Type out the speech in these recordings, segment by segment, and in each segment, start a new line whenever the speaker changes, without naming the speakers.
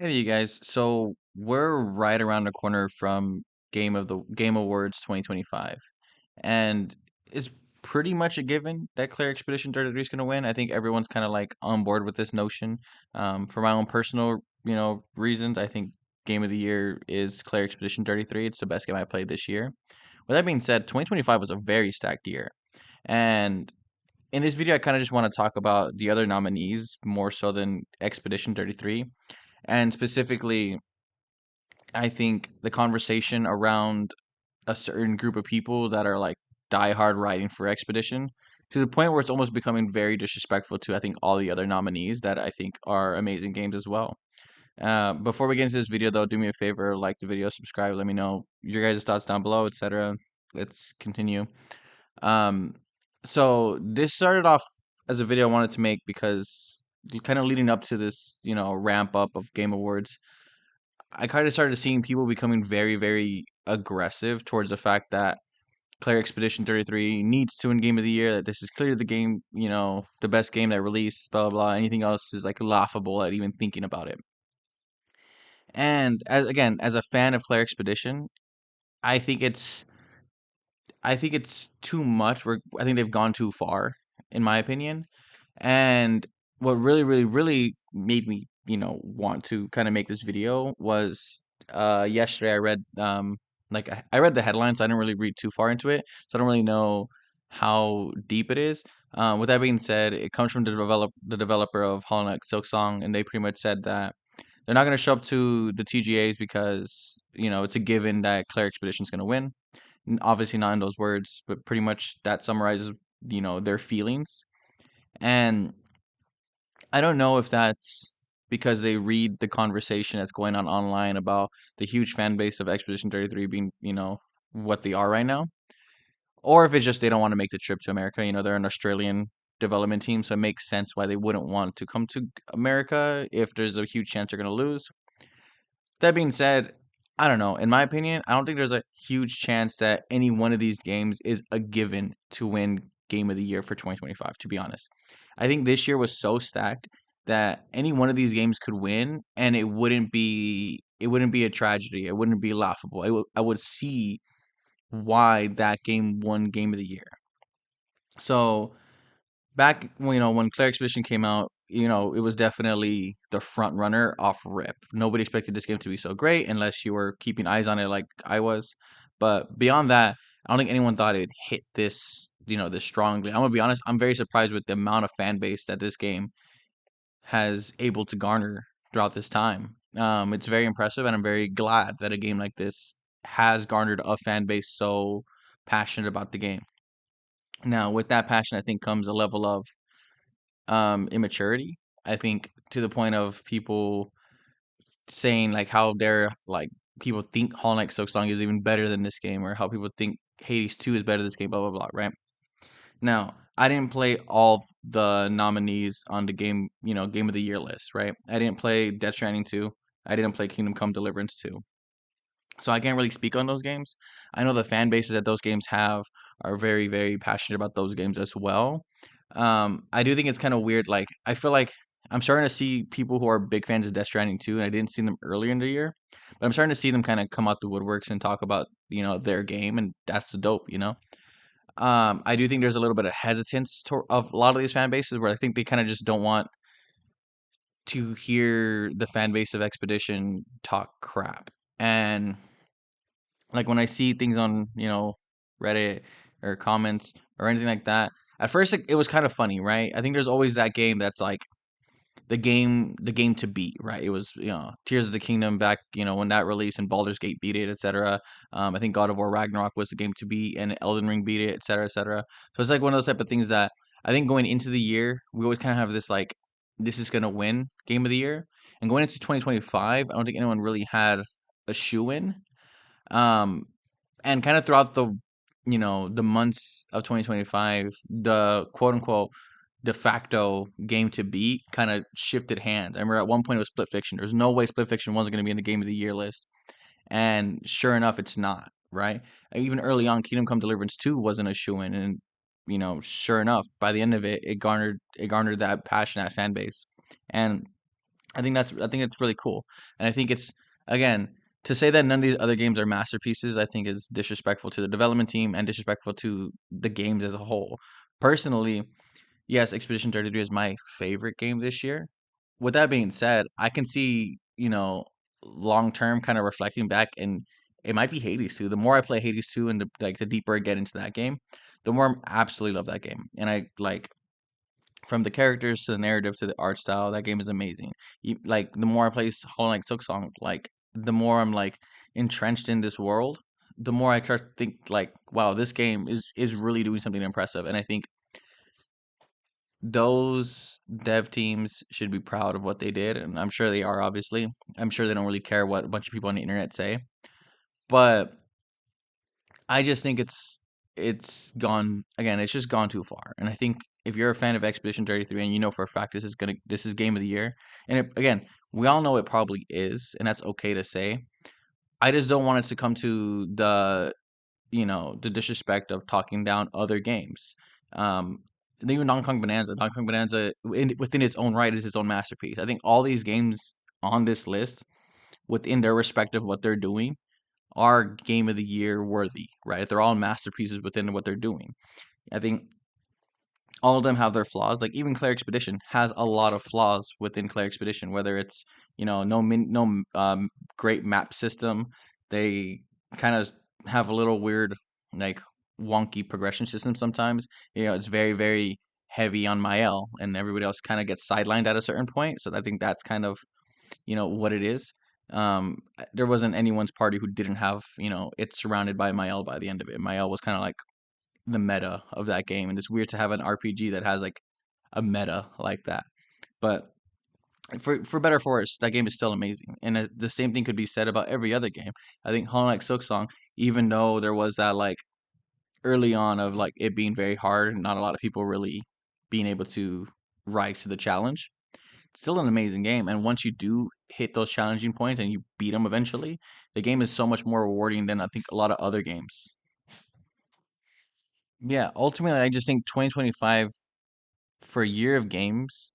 Hey you guys, so we're right around the corner from Game Awards 2025. And it's pretty much a given that Claire Expedition 33 is going to win. I think everyone's kind of like on board with this notion. For my own personal, reasons, I think Game of the Year is Claire Expedition 33. It's the best game I played this year. With that being said, 2025 was a very stacked year. And in this video, I kind of just want to talk about the other nominees more so than Expedition 33. And specifically, I think the conversation around a certain group of people that are like diehard writing for Expedition to the point where it's almost becoming very disrespectful to I think all the other nominees that I think are amazing games as well. Before we get into this video though, do me a favor, like the video, subscribe, let me know your guys' thoughts down below, etc. Let's continue. Um, so this started off as a video I wanted to make because kind of leading up to this, ramp up of Game Awards. I kind of started seeing people becoming very, very aggressive towards the fact that Claire Expedition 33 needs to win Game of the Year, that this is clearly the game, the best game that released, blah, blah, blah. Anything else is like laughable at even thinking about it. And as a fan of Claire Expedition, I think it's I think it's too much. I think they've gone too far, in my opinion. And what really, really, really made me, want to kind of make this video was yesterday I read I read the headlines, so I didn't really read too far into it, so I don't really know how deep it is. With that being said, it comes from the developer of Hollow Knight Silksong, and they pretty much said that they're not going to show up to the TGAs because it's a given that Claire Expedition's going to win. Obviously not in those words, but pretty much that summarizes their feelings. And I don't know if that's because they read the conversation that's going on online about the huge fan base of Expedition 33 being, what they are right now, or if it's just they don't want to make the trip to America. They're an Australian development team, so it makes sense why they wouldn't want to come to America if there's a huge chance they're going to lose. That being said, I don't know. In my opinion, I don't think there's a huge chance that any one of these games is a given to win Game of the Year for 2025, to be honest. I think this year was so stacked that any one of these games could win and it wouldn't be a tragedy. It wouldn't be laughable. I would see why that game won Game of the Year. So back when Claire Expedition came out, it was definitely the front runner off rip. Nobody expected this game to be so great unless you were keeping eyes on it like I was. But beyond that, I don't think anyone thought it'd hit this strongly. I'm gonna be honest, I'm very surprised with the amount of fan base that this game has able to garner throughout this time. It's very impressive, and I'm very glad that a game like this has garnered a fan base so passionate about the game. Now, with that passion, I think comes a level of immaturity. I think to the point of people saying like how they're like people think Hollow Knight Silksong is even better than this game, or how people think Hades 2 is better than this game, blah blah blah, right? Now, I didn't play all the nominees on the game of the year list, right? I didn't play Death Stranding 2. I didn't play Kingdom Come Deliverance 2. So I can't really speak on those games. I know the fan bases that those games have are very, very passionate about those games as well. I do think it's kind of weird. Like I feel like I'm starting to see people who are big fans of Death Stranding too, and I didn't see them earlier in the year, but I'm starting to see them kind of come out the woodworks and talk about their game, and that's the dope. I do think there's a little bit of hesitance of a lot of these fan bases where I think they kind of just don't want to hear the fan base of Expedition talk crap. And like when I see things on, Reddit or comments or anything like that, at first it was kind of funny, right? I think there's always that game that's like the game to beat, right? It was, Tears of the Kingdom back, when that released and Baldur's Gate beat it, etc. I think God of War Ragnarok was the game to beat and Elden Ring beat it, etc., etc. So it's like one of those type of things that I think going into the year, we always kind of have this like this is gonna win game of the year. And going into 2025, I don't think anyone really had a shoe in. Um, and kind of throughout the months of 2025, the quote unquote de facto game to beat kind of shifted hands. I remember at one point it was Split Fiction. There's no way Split Fiction wasn't going to be in the game of the year list, and sure enough, it's not. Right? Even early on, Kingdom Come Deliverance 2 wasn't a shoe in, and sure enough, by the end of it, it garnered that passion, that fan base, and I think it's really cool, and I think it's again to say that none of these other games are masterpieces. I think is disrespectful to the development team and disrespectful to the games as a whole. Personally, yes, Expedition 33 is my favorite game this year. With that being said, I can see, long term kind of reflecting back, and it might be Hades 2. The more I play Hades 2 and the deeper I get into that game, the more I absolutely love that game. And I like from the characters to the narrative to the art style, that game is amazing. Like the more I play Hollow Knight Silk Song, like the more I'm like entrenched in this world, the more I start to think like, wow, this game is really doing something impressive. And I think those dev teams should be proud of what they did, and I'm sure they are. Obviously, I'm sure they don't really care what a bunch of people on the internet say, but I just think it's gone again. It's just gone too far, and I think if you're a fan of Expedition 33 and you know for a fact this is game of the year, and again, we all know it probably is, and that's okay to say. I just don't want it to come to the disrespect of talking down other games. And even Donkey Kong Bonanza within its own right is its own masterpiece. I think all these games on this list, within their respective what they're doing, are game of the year worthy, right? They're all masterpieces within what they're doing. I think all of them have their flaws. Like even Claire Expedition has a lot of flaws within Claire Expedition, whether it's no great map system. They kind of have a little weird like wonky progression system sometimes. It's very heavy on Mael, and everybody else kind of gets sidelined at a certain point. So I think that's kind of what it is. There wasn't anyone's party who didn't have it's surrounded by Mael by the end of it. Mael was kind of like the meta of that game, and it's weird to have an RPG that has like a meta like that. But for better or for worse, that game is still amazing, and the same thing could be said about every other game. I think Hollow Knight Silksong, even though there was that like early on of like it being very hard, and not a lot of people really being able to rise to the challenge. It's still an amazing game, and once you do hit those challenging points and you beat them eventually, the game is so much more rewarding than I think a lot of other games. Yeah, ultimately, I just think 2025 for a year of games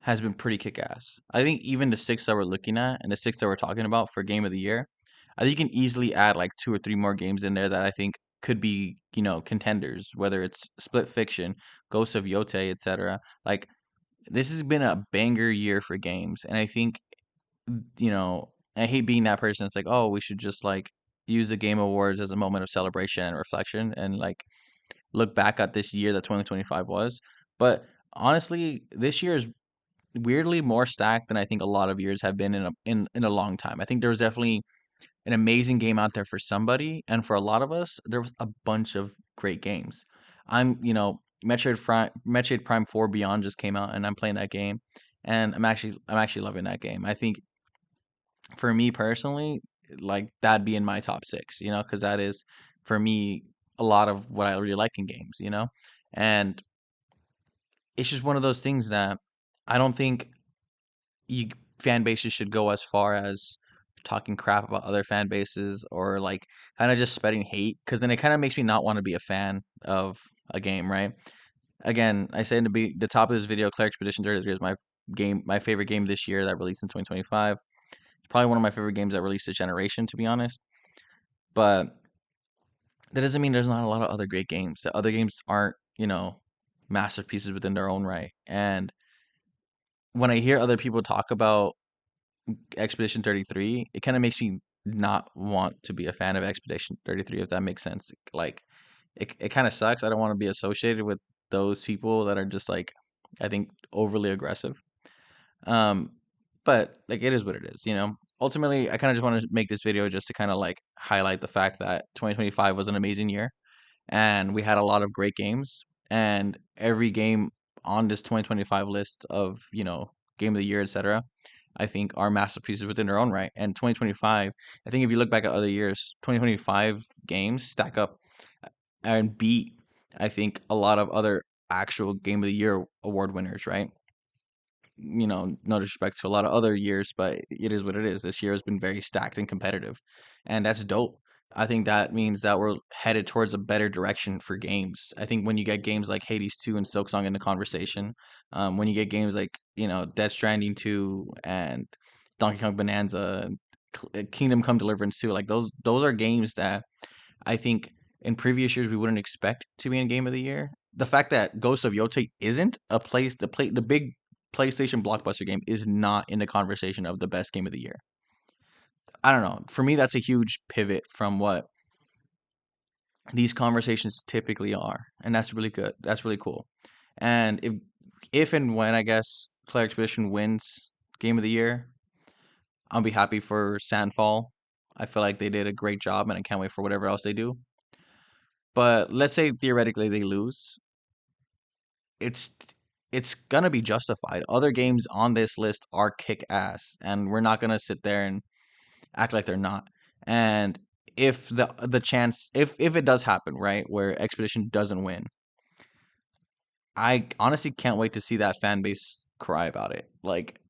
has been pretty kick-ass. I think even the six that we're looking at and the six that we're talking about for game of the year, I think you can easily add like two or three more games in there that I think could be, contenders, whether it's Split Fiction, Ghost of Yote, etc. Like this has been a banger year for games, and I think, I hate being that person. It's like, oh, we should just like use the Game Awards as a moment of celebration and reflection and like look back at this year that 2025 was. But honestly, this year is weirdly more stacked than I think a lot of years have been in a long time. I think there was definitely an amazing game out there for somebody, and for a lot of us, there was a bunch of great games. Metroid Prime 4 Beyond just came out, and I'm playing that game, and I'm actually loving that game. I think for me personally, like that'd be in my top six, because that is for me a lot of what I really like in games. And it's just one of those things that I don't think you fan bases should go as far as talking crap about other fan bases or like kind of just spreading hate because then it kind of makes me not want to be a fan of a game, right? Again, I say in the top of this video, Claire Expedition 33 is my favorite game this year that released in 2025. It's probably one of my favorite games that released this generation, to be honest. But that doesn't mean there's not a lot of other great games. The other games aren't, masterpieces within their own right. And when I hear other people talk about Expedition 33, it kind of makes me not want to be a fan of Expedition 33, if that makes sense. Like, it kind of sucks. I don't want to be associated with those people that are just like, I think, overly aggressive. Um, but like, it is what it is. Ultimately, I kind of just want to make this video just to kind of like highlight the fact that 2025 was an amazing year and we had a lot of great games. And every game on this 2025 list of, game of the year, etc., I think are masterpieces within their own right. And 2025, I think if you look back at other years, 2025 games stack up and beat, I think, a lot of other actual game of the year award winners, right? No disrespect to a lot of other years, but it is what it is. This year has been very stacked and competitive, and that's dope. I think that means that we're headed towards a better direction for games. I think when you get games like Hades 2 and Silksong in the conversation, when you get games like, Death Stranding 2 and Donkey Kong Bonanza and Kingdom Come Deliverance 2, like those are games that I think in previous years we wouldn't expect to be in Game of the Year. The fact that Ghost of Yotei isn't the big PlayStation blockbuster game is not in the conversation of the best game of the year. I don't know. For me, that's a huge pivot from what these conversations typically are, and that's really good. That's really cool. And if and when I guess Claire Expedition wins Game of the Year, I'll be happy for Sandfall. I feel like they did a great job, and I can't wait for whatever else they do. But let's say theoretically they lose, it's it's gonna be justified. Other games on this list are kick ass, and we're not gonna sit there and act like they're not. And if the chance if it does happen, right, where Expedition doesn't win, I honestly can't wait to see that fan base cry about it. Like,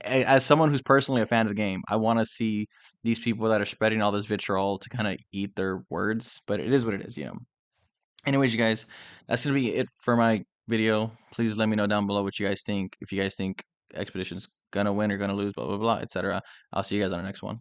as someone who's personally a fan of the game, I want to see these people that are spreading all this vitriol to kind of eat their words. But it is what it is. Anyways, you guys, that's gonna be it for my video. Please let me know down below what you guys think. If you guys think Expedition's gonna win or gonna lose, blah blah blah, etc. I'll see you guys on the next one.